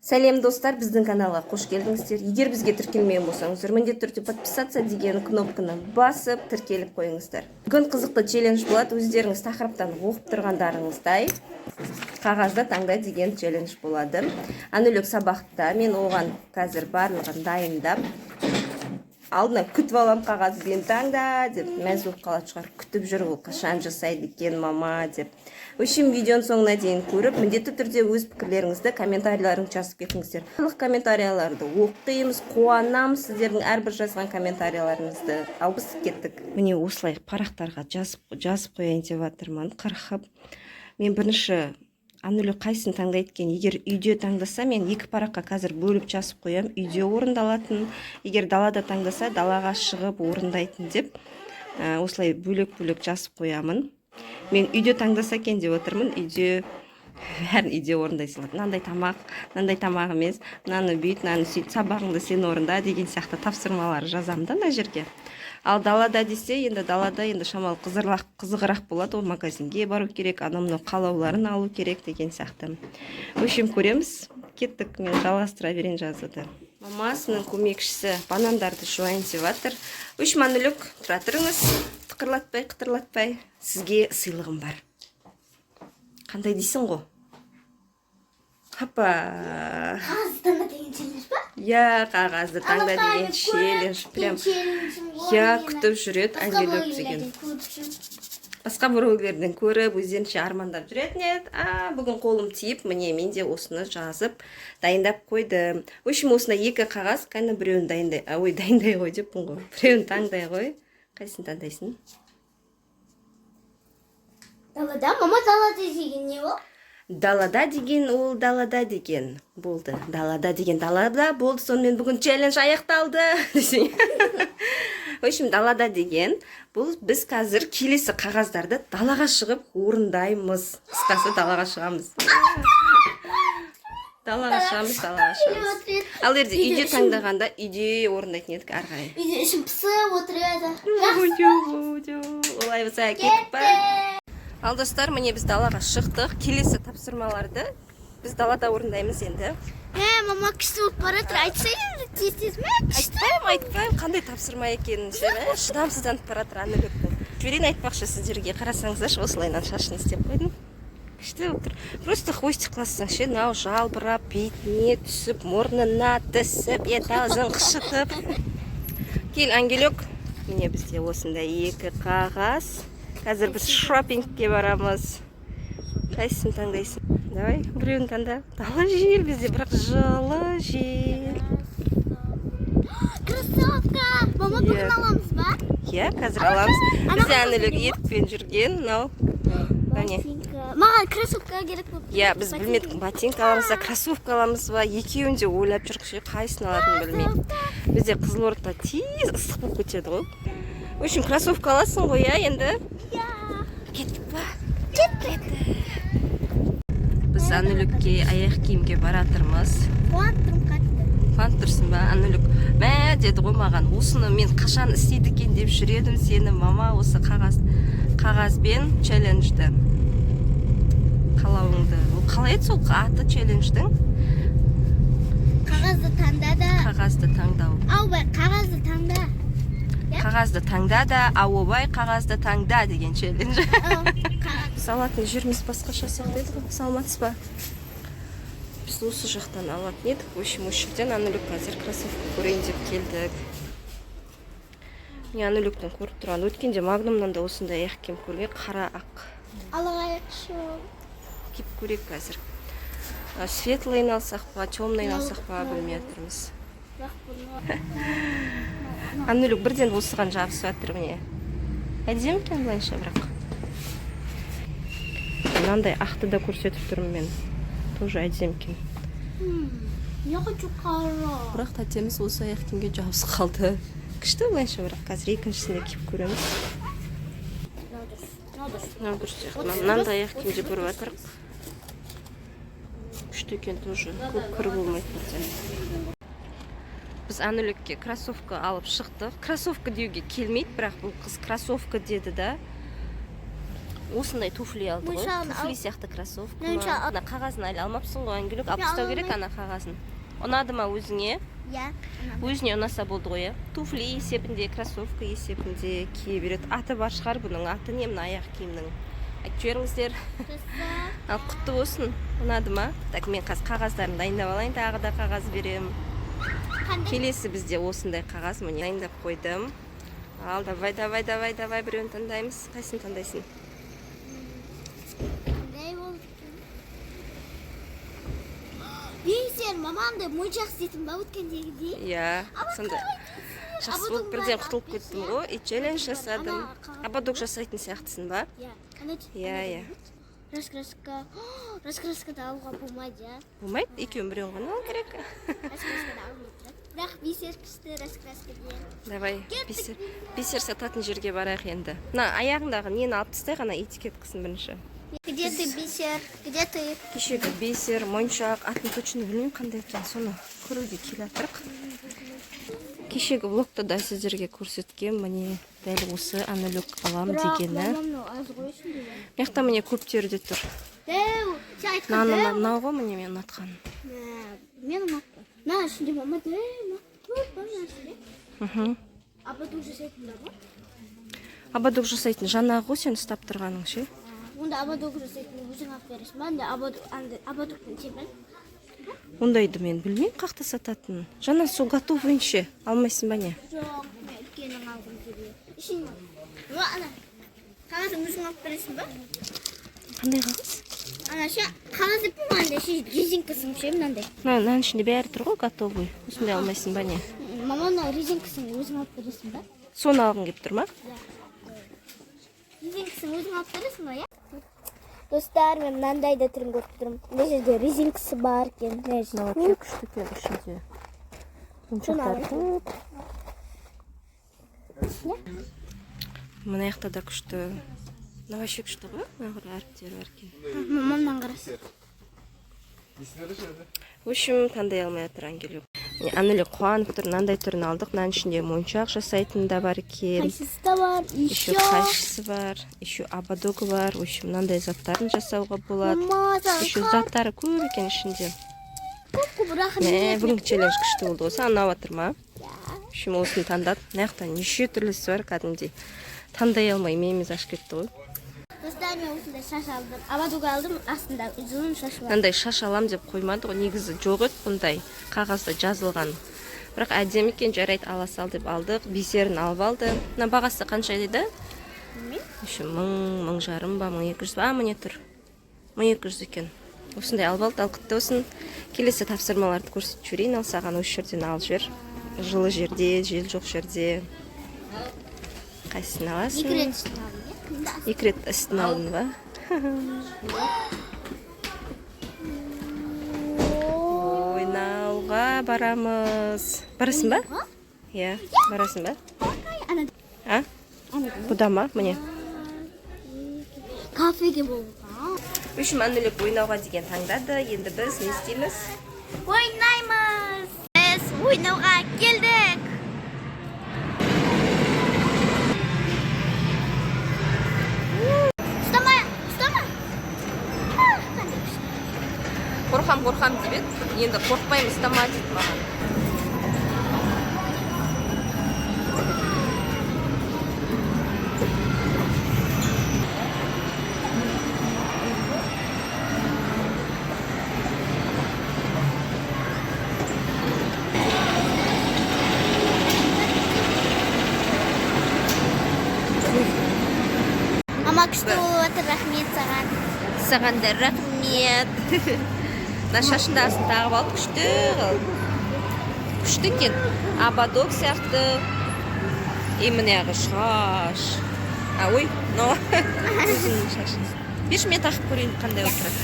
Сәлем достар, біздің каналға қош келдіңіздер. Егер бізге тіркелмеген болсаңыздар, міндетті түрде подписаться деген кнопканы басып тіркеліп қойыңыздар. Бүгін қызықты челлендж болады. Өздеріңіз тақырыптан оқып тұрғандарыңыздай қағазда таңда деген челлендж болады. Анүлік сабақта, мен оған қазір барлығын дайындап алдына күтіп алам, қағазбен таңда деп мәз болып қалатын шығар. Күтіп жүр, ол қашан жасайды екен мама деп. Өшім видеоның соңына дейін көріп, міндетті түрде өз пікірлеріңізді комментарийлерін жазып кетіңіздер. Барлық комментарияларды оқимыз, қуанамыз сіздердің әрбір жазған комментарияларыңызды. Ал біз кеттік. Міне осылай парақтарға жазып қояйын деп жатырмын. Қырқып. Мен бірінші Анүлік қайсын таңдайды екен? Егер үйде таңдаса, мен екі параққа қазір бөліп жазып қоям. Үйде орындалатын, егер далада таңдаса, далаға шығып орындайтын деп осылай бөлек-бөлек жазып қоямын. Мен үйде таңдаса екен деп отырмын. Бәрін үйде орындай салады. Мынандай тамақ емес, мынаны бүйт, мынаны сөйт, сабағыңды сен орында деген сияқты тапсырмалар жазамын да мына жерге. Ал далада десе, енді далада шамалы қызығырақ болады, ол магазинге бару керек, анамның қалауларын алу керек деген сияқты. Өшім көреміз, кеттік, мен жалғастыра берейін жазуды. Мамасының көмекшісі банандарды жуайын деп жатыр. Өшім Анүлік, тұра тұрыңыз, қытырлатпай, сізге сыйлығым бар. Қандай дейсің ғой? Хапа. Қағазды таңда деген челлендж ба? Я, қағазды таңда деген челлендж. Прям я күтіп жүрет Анүлік деген. Басқа біреулерден көріп, өздерінше армандап жүретін еді. Бүгін қолым тиіп, міне мен де осыны жазып, дайындап қойдым. Өшім осына екі қағаз, қайны біреуін дайындай ғой деппін ғой. Біреуін таңдай ғой. Қайсын таңдайсың? Далада, мама далада деген не ол? Далада деген, ол далада деген болды. Далада деген далада болды, сонымен бүгін челлендж аяқталды. Өшім далада деген, бұл біз қазір келесі қағаздарды далаға шығып орындаймыз. Қысқасы далаға шығамыз. Далаға шығамыз. Ал ерде үйде таңдағанда үйде орындайтын едік ары қарай. Үйде ішім пысып отырады. Олай болса кетіп. Ал достар, міне біз далаға шықтық. Келесі тапсырмаларды біз далада орындаймыз енді. Мама күшті болып баратыр, айтсайын, тез ме? Айтпайым, қандай тапсырма екенін шыдамсызданып баратыр Анүліктің. Жіберейін айтпақшы сіздерге, қарасаңыздаршы, осылайынан шашын істеп қойдым. Күшті отыр. Просто хвостик қыласың ше, мынау жалбырап, бетіне түсіп, мұрнына түсіп, ет-аузын қышытып. Кел, Ангелек, міне бізде осында екі қағаз. Қазір біз шопингке барамыз. Қайсысын таңдайсың? Давай, біреуін таңда. Дала жел бізде, бірақ жылы жел. Кроссовка! Мама бүгін аламыз ба? Иә, қазір аламыз. Бізде Анүлік етікпен жүрген. Маған кроссовка керек болып. Иә, біз білмедік, ботинка аламыз ба, кроссовка аламыз ба. Екеуін де ойлап жүріп, қайсын алатынын білмейді. Бізде Қызылорда тез ыстық болып кетеді ғой. Өшім, кроссовка аласың ғой, енді? Кеттік ба? Кеттік. Біз Анүлікке аяқ киімге баратырмыз. Қуанып тұрсың ба, Анүлік? Мә, деді ғой маған, осыны мен қашан істейді екен деп жүредім сені, мама, осы қағазбен челленджді. Қалауыңды. Ол қалай еді сол аты челлендждің? Қағазды таңда. Қағазды таңдау. Аубай, қағазды таңда. Қағазды таңда да, аубай қағазды таңда деген челлендж. Біз алатын жеріміз басқаша сияқты еді ғой, салматсыз ба? Біз осы жақтан алатын едік. Өшім осы жерден Анүлік қазір кроссовка көрейін деп келдік. Мен Анүліктің көріп тұрған. Өткенде Магнумнан да осындай аяқ киім көрген, қара ақ. Алаға аяқшы. Киіп көрейік қазір. Светлыйын алсақ па, темныйын алсақ па, білмей жатырмыз. Анүлік бірден осыған жабысып жатыр міне. Әдемі екен былайша бірақ. Мынандай ақты да көрсетіп тұрмын мен. Тоже әдемі екен. Не хочу қара. Бірақ тәтеміз осы аяқ киімге жабысып қалды. Күшті былайша бірақ қазір екіншісіне киіп көреміз. Дұрыс сияқты. Мынандай аяқ киімде көріп жатырық. Күшті екен тоже. Көп кір болмайды. Біз Анүлікке кроссовка алып шықтық. Кроссовка деуге келмейді, бірақ бұл қыз кроссовка деді да. осындай туфли алды ғой. Туфли сияқты кроссовка. Ана қағазын әлі алмапсың ғой, ангелік. Алып тастау керек ана қағазын. Ұнады ма өзіңе? Иә. Өзіне ұнаса болды ғой, туфли есебінде, кроссовка есебінде кие береді. Аты бар шығар бұның, аты не мына аяқ киімнің. Айтып жіберіңіздер. Ал құтты болсын. Ұнады ма? Так, мен қағаздарын дайындап алайын, тағы да қағаз берем. Келесі бізде осындай қағаз міне дайындап қойдым. Ал, давай, біреуін таңдаймыз. Қайсын таңдайсың? Сен мамамды моншақ істейтін ба өткендегідей? Иә, сонда жақсы болып бірден құтылып кеттім ғой. И челлендж жасадым. Ободок жасайтын сияқтысың ба? Иә. Раскраскада алуға болмайды, иә? Болмайды? Екеуін біреуін ғана алу керек. Раскраскада алуға. Бірақ бисер күшті раскраска дейін. Давай, бисер сататын жерге барайық енді. Мына аяғындағы нені алып тастай ғана этикеткасын бірінші. Где ты бисер? Где ты? Кешегі бисер, моншақ, атын точно білмеймін қандай екен, соны көруге келе жатырық. Кешегі влогта да сіздерге көрсеткен, міне дәл осы анелюк алам дегені. Мияқта міне көптері де тұр. Мынау ғой міне мен ұнатқан. Мен ұнатқан. На, ішінде мама Абадук жасайтын ба? Абадук жасайтын жаңағы ғой сен ұстап тұрғаның ше? Онда абадук жасайтын өзің алып бересің ба? Абадуктың темін? Ондайды мен білмеймін қақта сататын. Жаңа су готовый ше, алмайсың ба не? Жоқ, мен үлкенін алғым келеді. Ішін, ана, қағазын өзің алып бересің ба? Қандай қағаз? Ана ше, қағаз деп маңда ше, резинкасын ше, мынандай. Мынаның ішінде бәрі тұр ғой, готовый. Осындай алмайсың ба не? Маманы резинкасын өзің алып бересің ба? Соны алғың келіп тұр ма? Резинкасын өзің алып бересің ба, иә? Достар, мен мынандай да түрін көріп тұрмын. Мына жерде резинкасы бар екен. Өте күшті екен ішінде. Мына жақта да күшті. Мына вообще күшті ғой? Мына әріптері бар екен. Мамамнан қарасы. В общем, таңдай алмай жатыр ангелюк. Анелюк қуанып тұр, мынандай түрін алдық. Мынаның ішінде моншақ жасайтын да бар екен. Қайшысы да бар. Еще қайшысы бар, еще ободогы бар. В общем, мынандай заттарын жасауға болады. Еще заттары көп екен ішінде. Бүгінгі челлендж күшті болды ғой. Саған ұнап жатыр ма? В общем, осыны таңдап. Мына жақта неше түрлісі бар кәдімгідей. Таңдай алмай миымыз ашып кетті ғой. Достар, мен осындай шаш алдым. Абадук алдым, астында ұзын шаш бар. Мынандай шаш алам деп қоймады ғой. Негізі жоқ еді бұндай қағазда жазылған. Бірақ әдемі екен, жарайды ала сал деп алдық. Бисерін алып алды. Мына бағасы қанша дейді? Мың жарым ба, 1200 ба? Міне тұр. 1200 екен. Осындай алып алды, ал құтты болсын. Келесі тапсырмаларды көрсетіп жіберейін, ал саған осы жерден алып жібер. Жылы жерде, жел жоқ жерде. Қайсысын аласың? Екі рет үстін алдың ба? Ойнауға барамыз. Барасың ба? Иә, барасың ба? А? Бұда ма? Міне. Кафеге болуға. Үшім Анелюк ойнауға деген таңдады. Енді біз не істейміз? Ойнаймыз. Біз ойнауға келдік. Қорқам деп еді. Енді қорқпаймын, ұстама дейді маған. Ама күшті болып отыр, рахмет саған. Саған да рахмет. Мына шашындасын тағып алып күшті. Күшті екен. Ободок сияқты. Мынағы шаш. Ой, но өзінің шашын. Берші мен тағып көрейін қандай отырады.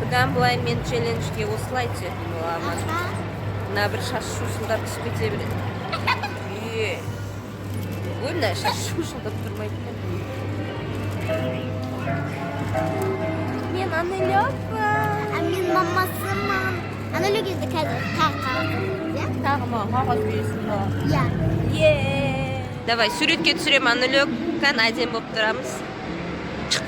Бұдан бұлай мен челленджге осылай түсетін боламын. Мына бір шаш шушылдар түсіп кете береді. Мына шаш шушылдап тұрмайды. Мен Анелюкпын. Мен мамасымын. Аналогиді қазір тағы қағаз. Тағы ма қағаз бересің ба? Иә. Давай, суретке түсірем аналог. Кән әдем болып тұрамыз. Чық.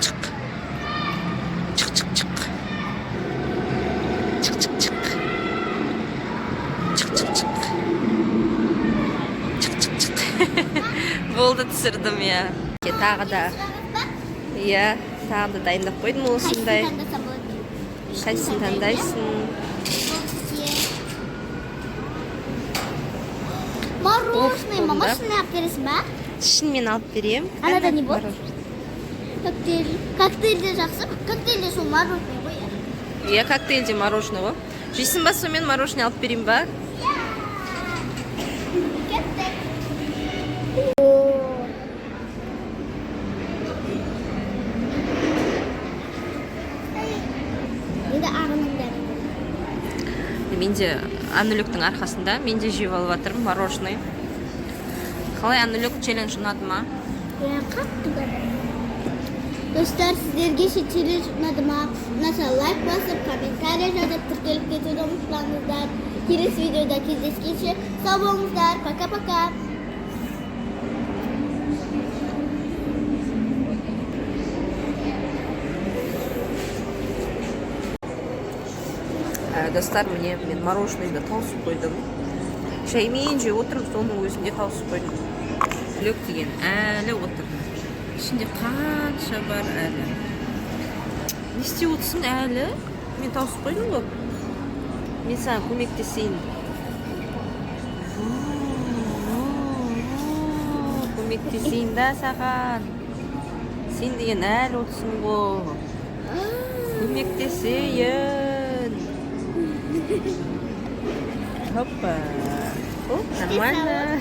Болды, түсірдім, иә. Тағы да. Иә, тағы да дайындап қойдым осындай. Қайсысын таңдайсың? Мороженое, мама, шыны алып бересің ба? Шынымен алып берем. Анада не болды? Коктейль. Коктейльде жақсы. Коктейльде сол мороженое ғой. Иә, коктейльде мороженое ғой. Жейсің ба, сонымен мороженое алып берейін ба? Енді ағыныңдар. Менде аналогтың арқасында менде жеп алып жатырмын мороженое. Қалай аналог челлендж ұнады ма? Иә, қатты ұнады. Достар, сіздерге ше челлендж ұнады ма? Ұнаса лайк басып, комментарий жазып, тіркеліп кетуді ұмытпаңыздар. Келесі видеода кездескенше сау болыңыздар. Пока-пока. Достар, міне мен мороженыйды тауысып қойдым. Шаймен жеп отырмын, соның өзінде тауысып қойдым. Løk деген әлі отыр. Ішінде қанша бар әлі. Не істеп отырсың әлі? Мен тауысып қойдым ғой. Мен саған көмектесейін. Көмектесейін да саған. Сен деген әлі отырсың ғой. Көмектесейін. Hoppa. Нормально.